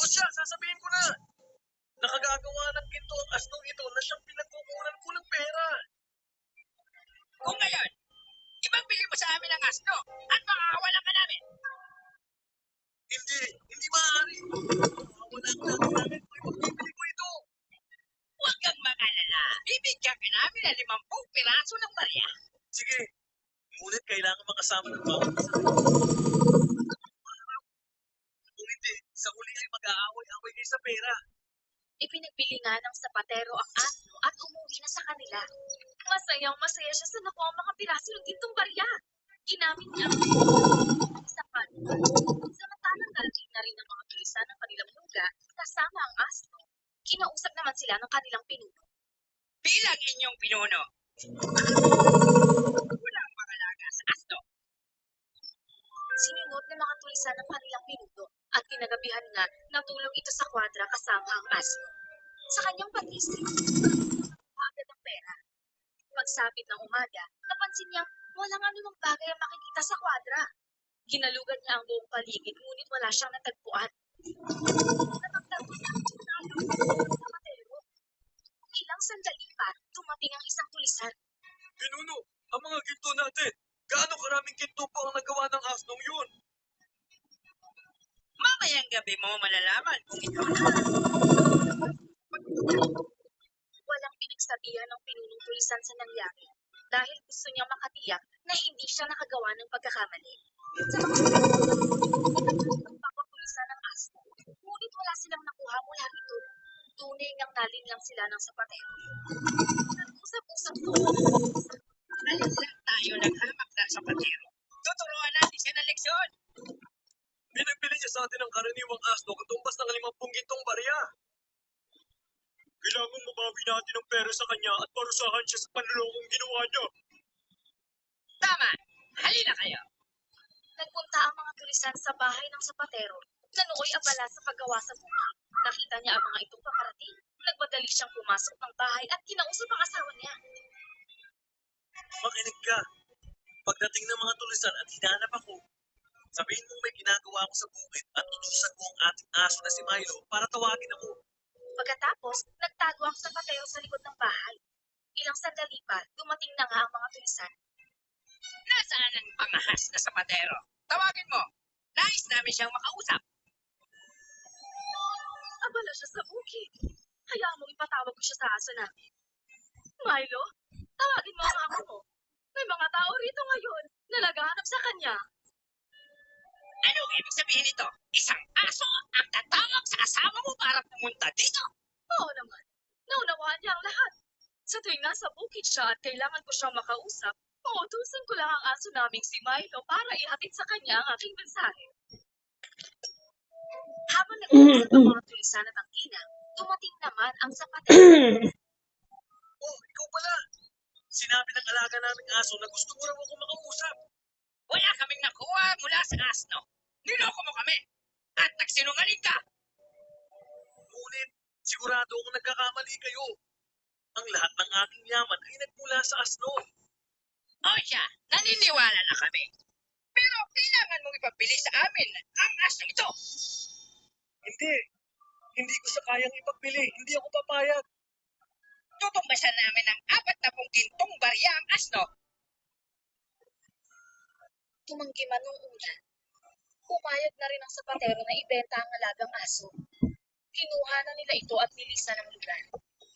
O siya, sasabihin ko na. Nakagagawa ng ginto ang asnong ito na siyang pinagkukunan ko ng pera. Kung ngayon, ipagbili mo sa amin ang asno at makakawalan ka namin. Hindi maaari. Wala ka namin kung ipagbibili ko ito. Huwag kang mag-alala. Bibigyan ka namin ng 50 piraso ng barya. Sige, ngunit kailangan makasama ng bawat isa. Kung hindi, sa huli ay mag-aaway-away kayo sa pera. Ipinagbili nga ng sapatero ang asno at umuwi na sa kanila. Masayang-masaya siya sa nakuha ang mga piraso ng gintong barya. Ginamit niya ang sa kanila. Samantalang narating na rin ng mga tulisan ng kanilang luga kasama ang asno. Kinausap naman sila ng kanilang pinuno. Bilang inyong pinuno, walang makalaga sa asno. Sinunod ng mga tulisan ng kanilang pinuno at kinagabihan nga natulog ito sa kwadra kasama ang asno. Sa kanyang pag-isip, agad ang pera. Pagsapit ng umaga, napansin niyang walang anumang bagay ang makikita sa kwadra. Ginalugan niya ang buong paligid ngunit wala siyang natagpuan. Natagtago niya ang tsunalo sa matero. Ilang sandali pa, dumating ang isang tulisan. Pinuno, ang mga ginto natin. Gaano karaming ginto pa ang nagawa ng asnong yun? Mamayang gabi mo malalaman kung ikaw na. Walang pinagsabihan ng pinunong tulisan sa nangyari dahil gusto niyang makatiyak na hindi siya nakagawa ng pagkakamali. Sa pagpapatulisan ng asno, ngunit wala silang nakuha mula rito. Tunay ngang nalinlang sila ng sapatero. Nag-usap-usap Alin lang tayo naghamak na sa patero. Tuturuan natin siya ng leksyon. Pinagbili niya sa atin ang karaniwang asno katumbas ng 50 gintong barya. Kailangan mabawi natin ang pera sa kanya at parusahan siya sa panlulokong ginawa niya. Tama. Halina kayo. Nagpunta ang mga tulisan sa bahay ng sapatero na nooy abala sa paggawa sa bukid. Nakita niya ang mga itong paparating. Nagmadali siyang pumasok ng bahay at kinausap ang asawa niya. Makinig ka. Pagdating ng mga tulisan at hinanap ako, sabihin mong may ginagawa ako sa bukid at utusan ko ang ating aso na si Milo para tawagin ako. Pagkatapos, nagtago ang sapatero sa likod ng bahay. Ilang sandali pa, dumating na nga ang mga tulisan. Nasaan ang pangahas na sapatero? Tawagin mo. Nais namin siyang makausap. Abala siya sa bukid. Hayaan mo ipatawag ko siya sa aso namin. Milo, tawagin mo ang amo mo. May mga tao rito ngayon na naghahanap sa kanya. Anong ibig sabihin nito? Isang aso ang tatawag sa asawa mo para pumunta dito? Oo naman. Naunawaan niya ang lahat. Sa tuwing nasa bukid siya at kailangan ko siyang makausap, uutusan ko lang ang aso naming si Milo para ihatid sa kanya ang aking mensahe. Habang nag-uusap ang mga tulisan at ang ina, dumating naman ang sapatero. Oh, ikaw pala. Sinabi ng alaga naming aso na gusto mo raw ako makausap. Wala kaming nakuha mula sa asno. Niloko mo kami. At nagsinungaling ka. Ngunit, sigurado akong nagkakamali kayo. Ang lahat ng aking yaman ay nagmula sa asno. O siya, naniniwala na kami. Pero kailangan mong ipabili sa amin ang asno ito. Hindi ko siya kayang ipagbili. Hindi ako papayag. Tutumbasan namin ng 40 gintong barya ang asno. Tumanggi man nung una. Pumayag na rin ang sapatero na ibenta ang alagang aso. Kinuha na nila ito at nilisan ng lugar.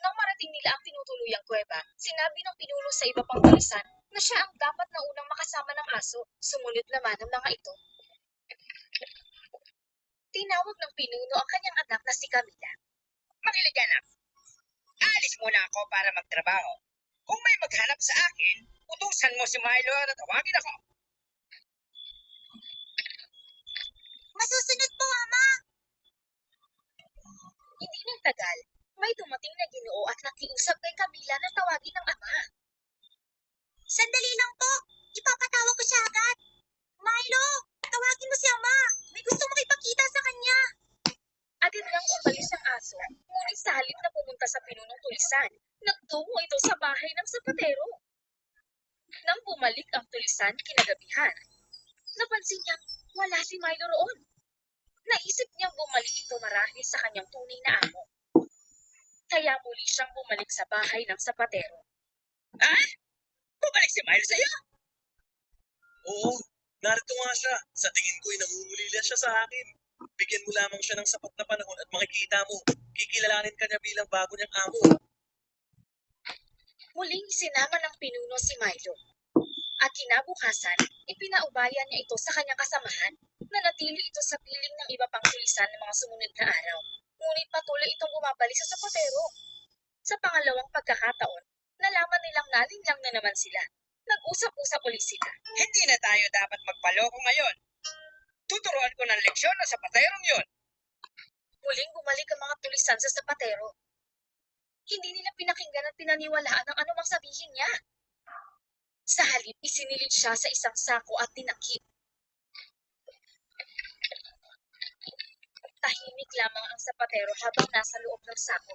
Nang marating nila ang tinutuluyang kuweba, sinabi ng pinuno sa iba pang tulisan na siya ang dapat na unang makasama ng aso. Sumunod naman ang mga ito. Tinawag ng pinuno ang kanyang anak na si Camila. Makinig anak. Alis muna ako para magtrabaho. Kung may maghanap sa akin, utusan mo si Milo na tawagin ako. Masusunod po, Ama! Hindi nang tagal, may dumating na Ginoo at nakiusap kay Camila na tawagin ng ama. Sandali lang po! Ipapatawag ko siya agad! Milo! Tawagin mo si Ama! May gusto makipagkita sa kanya! Agad nang umalis ang aso, ngunit sa halip na pumunta sa pinunong tulisan, nagtungo ito sa bahay ng sapatero. Nang bumalik ang tulisan kinagabihan, napansin niyang wala si Milo roon. Naisip niyang bumalik ito marahil sa kanyang tunay na amo. Kaya muli siyang bumalik sa bahay ng sapatero. Ah? Bumalik si Milo sa'yo? Oo, narito nga siya. Sa tingin ko'y namumulila siya sa akin. Bigyan mo lamang siya ng sapat na panahon at makikita mo, kikilalanin ka niya bilang bago niyang amo. Muling sinama ng pinuno si Milo. At kinabukasan, ipinaubaya niya ito sa kanyang kasamahan na natili ito sa piling ng iba pang tulisan ng mga sumunod na araw. Ngunit patuloy itong bumabalik sa sapatero. Sa pangalawang pagkakataon, nalaman nilang nalinlang na naman sila. Nag-usap-usap ulit sila. Hindi na tayo dapat magpaloko ngayon. Tuturuan ko ng leksyon na sa paterong yun. Muling bumalik ang mga tulisan sa sapatero. Hindi nila pinakinggan at pinaniwalaan ang anumang sabihin niya. Sa halip, isinilid siya sa isang sako at tinakip. Tahimik lamang ang sapatero habang nasa loob ng sako.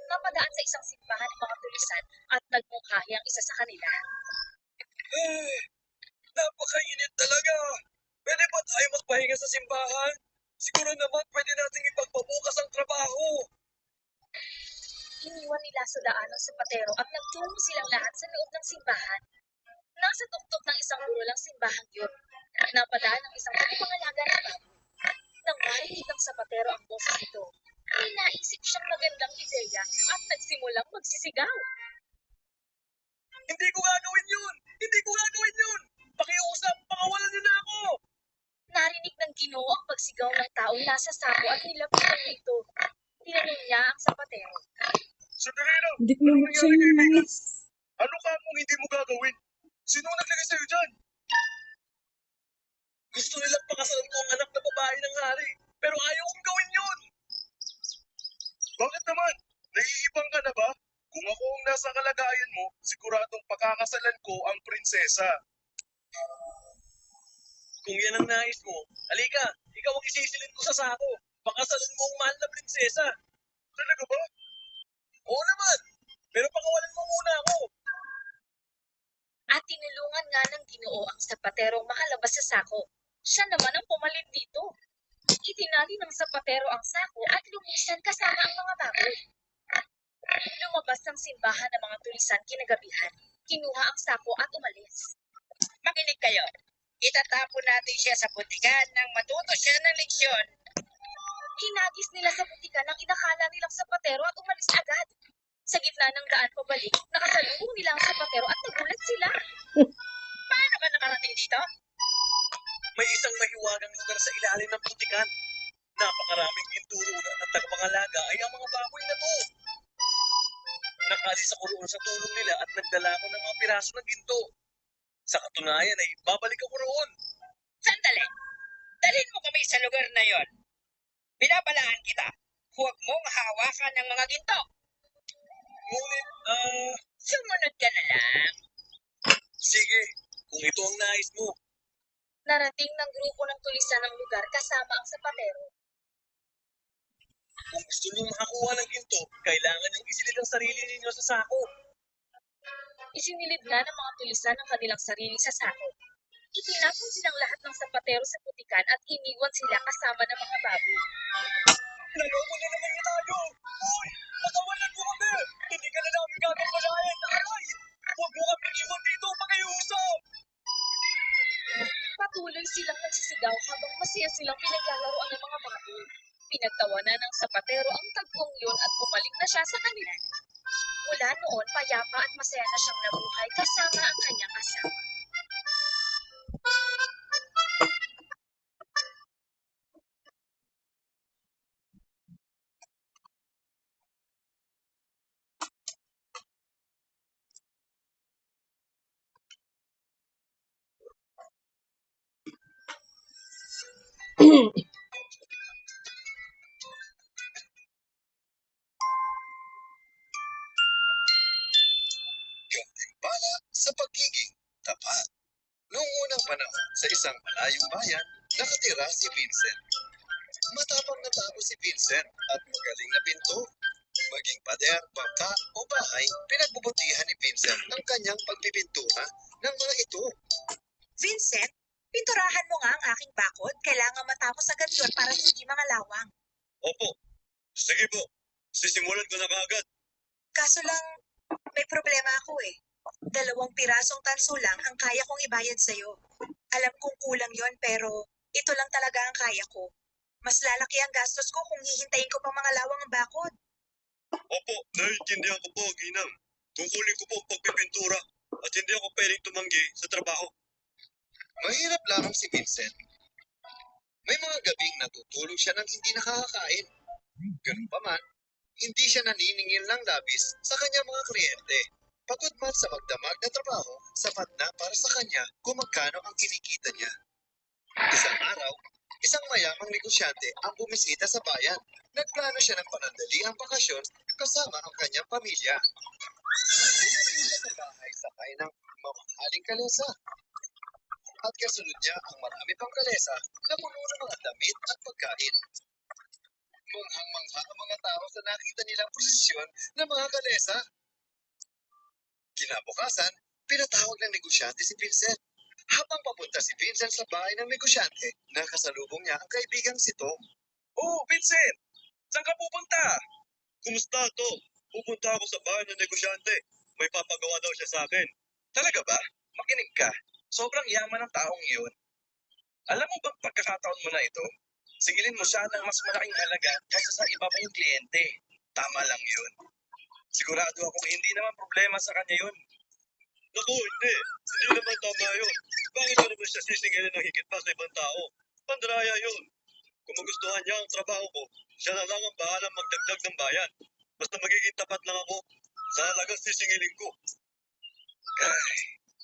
Napadaan sa isang simbahan ng mga tulisan at nagmungkahi ang isa sa kanila. Napakainit talaga. Pwede ba tayo magpahinga sa simbahan? Siguro naman pwede nating ipagpabukas ang trabaho. Iniwan nila sa daan ng sapatero at nagtungo silang lahat sa loob ng simbahan. Nasa tuktok ng isang burulang simbahan yun. Napadaan ang isang pangalaga na baboy. Nang marinig ng sapatero ang boses nito, may naisip siyang magandang ideya at nagsimulang magsisigaw. Hindi ko gagawin yun! Hindi ko gagawin yun! Pakiusap, pakawalan niyo na ako! Narinig ng Ginoo ang pagsigaw ng taong nasa sako at nilapitan niya ito. Tinanong niya ang sapatero. Sandali lang! Hindi ko nabuksan yung mic. Ano ka kung hindi mo gagawin? Sino ang naglagay sa'yo dyan? Gusto nilang pakasalan ko ang anak na babae ng hari, pero ayaw kong gawin yun! Bakit naman? Naiibang ka na ba? Kung ako ang nasa kalagayan mo, siguradong pakakasalan ko ang prinsesa. Kung yan ang nais mo, halika, ikaw ang isisilid ko sa sako. Pakasalan mo ang mahal na prinsesa. Talaga ba? Oo naman, pero pakawalan mo muna ako. At tinulungan nga ng Ginoo ang sapaterong makalabas sa sako. Siya naman ang pumalit dito. Itinali ng sapatero ang sako at lumisan kasama ang mga baboy. Lumabas ng simbahan ng mga tulisan kinagabihan. Kinuha ang sako at umalis. Makinig kayo. Itatapon natin siya sa butikan nang matuto siya ng leksyon. Hinagis nila sa butikan ang inakala nilang sapatero at umalis agad. Sa gitna ng daan pabalik, nakasalubong nila ang sapatero at nagulat sila. Paano ka nakarating dito? May isang mahiwagang lugar sa ilalim ng putikan. Napakaraming pinturunan at tagapangalaga ay ang mga baboy na to. Nakalis ako roon sa tulong nila at nagdala ako ng mga piraso ng ginto. Sa katunayan ay babalik ako roon. Sandali. Dalhin mo kami sa lugar na yon. Binabalaan kita. Huwag mong hawakan ng mga ginto. Ngunit, Sumunod ka na lang. sige, kung ito ang nais mo. Narating ng grupo ng tulisan ng lugar kasama ang sapatero. Kung gusto niyong makakuha ng ginto, kailangan niyong isilid ang sarili ninyo sa sako. Isinilid nga ng mga tulisan ang kanilang sarili sa sako. Itinapon silang lahat ng sapatero sa putikan at iniwan sila kasama ng mga baboy. Naloko na naman niya tayo! Uy! Patawanan mo kami! Hindi ka na namin gagawalayan! Aray! Huwag mo kami iwan dito! Pakiusap! Patuloy silang nagsisigaw habang masaya silang pinaglalaroan ng mga baboy. Pinagtawanan ng sapatero ang tagpong yun at bumalik na siya sa kanila. Mula noon, payapa at masaya na siyang nabuhay kasama ang kanyang asawa. Gantimpala sa pagiging tapat. Noong unang panahon, sa isang malayong bayan, nakatira si Vincent. Matapang na tao si Vincent at magaling na pinto. Maging pader, bangka o bahay, pinagbubutihan ni Vincent ang kanyang pagpipintura ng mga ito. Vincent, Pinturahan mo nga ang aking bakod. Kailangan matapos agad yun para hindi mga lawang. Opo. Sige po. Sisimulan ko na kaagad. Kaso lang, may problema ako eh. 2 pirasong tanso lang ang kaya kong ibayad sa'yo. Alam kong kulang yon pero ito lang talaga ang kaya ko. Mas lalaki ang gastos ko kung hihintayin ko pa mga lawang ang bakod. Opo, naiintindihan ko po, Ginang. Tungkulin ko po ang pagpipintura at hindi ako pwedeng tumanggi sa trabaho. Mahirap lamang si Vincent. May mga gabing natutulog siya nang hindi nakakakain. Ganun pa man, hindi siya naniningil ng labis sa kanyang mga kliyente. Pagod man sa magdamag na trabaho, sapat na para sa kanya kung magkano ang kinikita niya. Isang araw, isang mayamang negosyante ang bumisita sa bayan. Nagplano siya ng panandaliang bakasyon kasama ang kanyang pamilya. Pinatili siya sa bahay sakay ng mamahaling kalesa. At kasunod niya ang marami pang kalesa na puno ng mga damit at pagkain. Manghang-mangha ang mga tao sa nakita nilang posisyon ng mga kalesa. Kinabukasan, pinatawag ng negosyante si Vincent. Habang papunta si Vincent sa bahay ng negosyante, nakasalubong niya ang kaibigang si Tom. Oh, Vincent! Saan ka pupunta? Kumusta, Tom? Pupunta ako sa bahay ng negosyante. May papagawa daw siya sa akin. Talaga ba? Makinig ka. Sobrang yaman ng taong iyon. Alam mo bang pagkakataon mo na ito? Singilin mo siya ng mas malaking halaga kaysa sa iba mong kliyente. Tama lang yun. Sigurado akong hindi naman problema sa kanya yun. Naku, hindi. Hindi naman tama yun. Bakit ko naman siya sisingilin ng higit pa sa ibang tao? Pandraya yun. Kung magustuhan niya ang trabaho ko, siya na lang ang bahalang magdagdag ng bayan. Basta magiging tapat lang ako sa halagang sisingilin ko. Ay,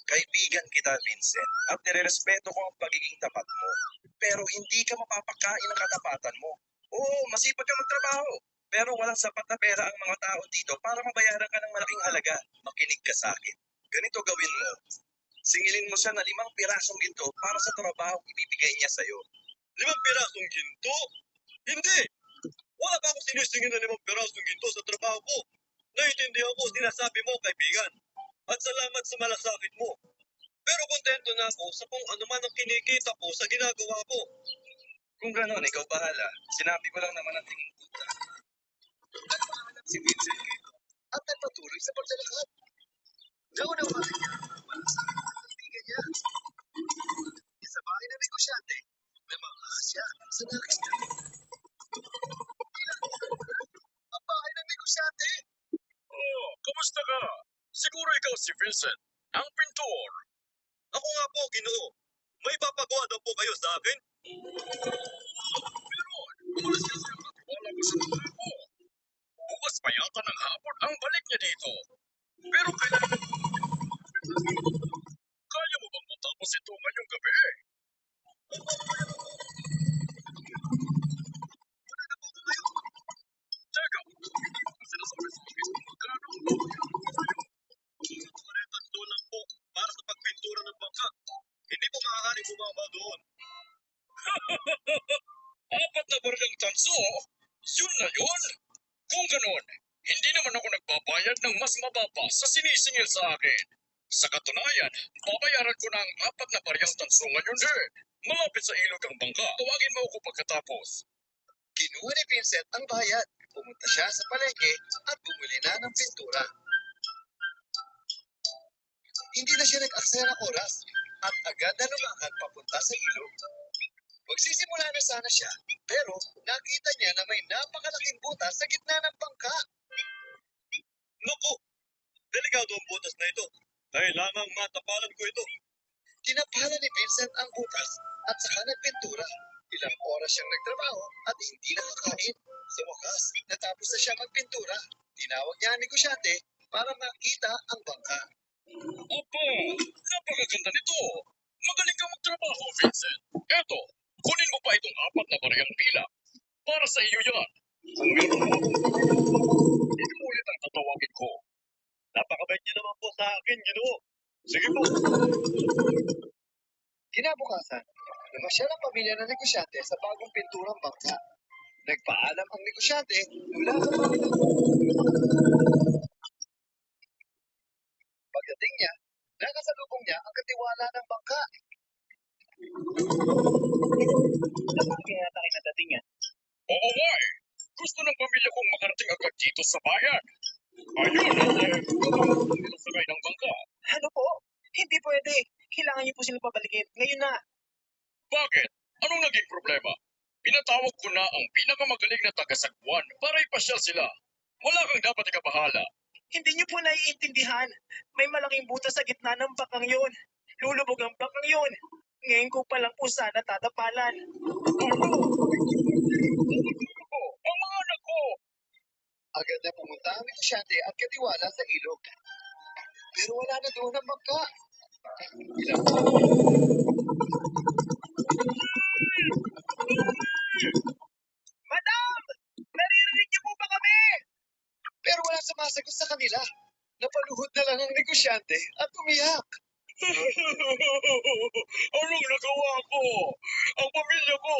kaibigan kita, Vincent, at nirerespeto ko ang pagiging tapat mo. Pero hindi ka mapapakain ng katapatan mo. Oo, masipag ka magtrabaho. Pero walang sapat na pera ang mga tao dito para mabayaran ka ng malaking halaga. Makinig ka sa akin. Ganito gawin mo. Singilin mo siya na 5 pirasong ginto para sa trabaho ibibigay niya sa'yo. 5 pirasong ginto? Hindi! Wala pa akong sinisingin na 5 pirasong ginto sa trabaho ko. Naiintindihan ko sinasabi mo, kaibigan. At salamat sa malasakit mo. Pero kontento na ako sa kung ano man ang kinikita ko sa ginagawa ko. Kung gano'n, ikaw bahala. Sinabi ko lang naman ang tingin ko. Nagpaalam si Vincent dito at nagpatuloy sa paglalakad. Naunawaan niya ang malasakit ng kaibigan niya. Sa bahay ng negosyante, namangha siya sa nakita. Ang bahay ng negosyante! Oh, kamusta ka? Siguro ikaw si Vincent, ang pintor. Ako nga po, Ginoo. May papagawa daw po kayo sa akin? Pero, umalas kasi ang natiwala ko sa mga mo. Bukas pa yata ng hapon ang balik niya dito. Pero kaya mo bang matapos ito ngayong gabi? Teka, ang sinasabi sa mga isang magkano? $40 lang po para sa pagpintura ng bangka. Hindi po maaaring bumaba doon. 4 na baryang tanso? Yun na yun? Kung ganon, hindi naman ako nagbabayad ng mas mababa sa sinisingil sa akin. Sa katunayan, babayaran ko na ang 4 na baryang tanso ngayon eh. Malapit sa ilog ang bangka. Tawagin mo ako pagkatapos. Kinuha ni Vincent ang bayad. Pumunta siya sa palengke at bumili na ng pintura. Hindi na siya nag-aksaya ng oras at agad na lumakad papunta sa ilog. Magsisimula na sana siya, pero nakita niya na may napakalaking butas sa gitna ng bangka. Naku, delikado ang butas na ito. Kailangang matapalan ko ito. Tinapalan ni Vincent ang butas at saka nagpintura. Ilang oras siyang nagtrabaho at hindi nakakain. Sa wakas, natapos na siya magpintura. Tinawag niya ang negosyante para makita ang bangka. Opo, napakaganda nito. Magaling kang magtrabaho, Vincent. Eto, kunin mo pa itong 4 na baryang pila. Para sa iyo yan. Kung meron mo, hindi mo ulit ang tatawagin ko. Napakabait niya naman po sa akin, Ginoo. Sige po. Kinabukasan, namasyal ang pamilya ng negosyante sa bagong pinturang bangka. Nagpaalam ang negosyante mula sa bangka. Pagdating niya, nakasalubong niya ang katiwala ng bangka. Kaya tayo nadating yan. Oo nga eh. Gusto ng pamilya kong makarating agad dito sa bayan. Ayun at sakay ng bangka. Ano po? Hindi pwede. Kailangan niyo po silang pabalikin. Ngayon na. Bakit? Anong naging problema? Pinatawag ko na ang pinakamagaling na taga-sagwan para ipasyal sila. Wala kang dapat ikabahala. Hindi niyo po naiintindihan. May malaking butas sa gitna ng bakang yun. Lulubog ang bakang yun. Ngayon ko pa lang po sana tatapalan. Ang mga anak ko! Agad na pumunta ang negosyante at katiwala sa ilog. Pero wala na doon ang bangka. Madam! Naririnig niyo po ba kami? Pero walang sumasagot sa kanila. Napaluhod na lang ang negosyante at umiyak. Anong nagawa ko? Ang pamilya ko!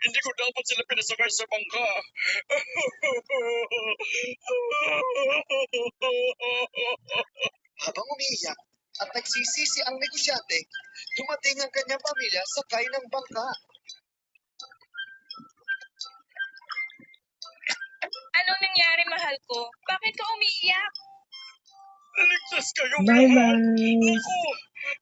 Hindi ko dapat sila pinasakay sa bangka. Habang umiiyak at nagsisisi ang negosyante, dumating ang kanyang pamilya sakay ng bangka. Anong nangyari, mahal ko? Bakit ka umiiyak? Ligtas kayong Bye, lahat! guys. Naku!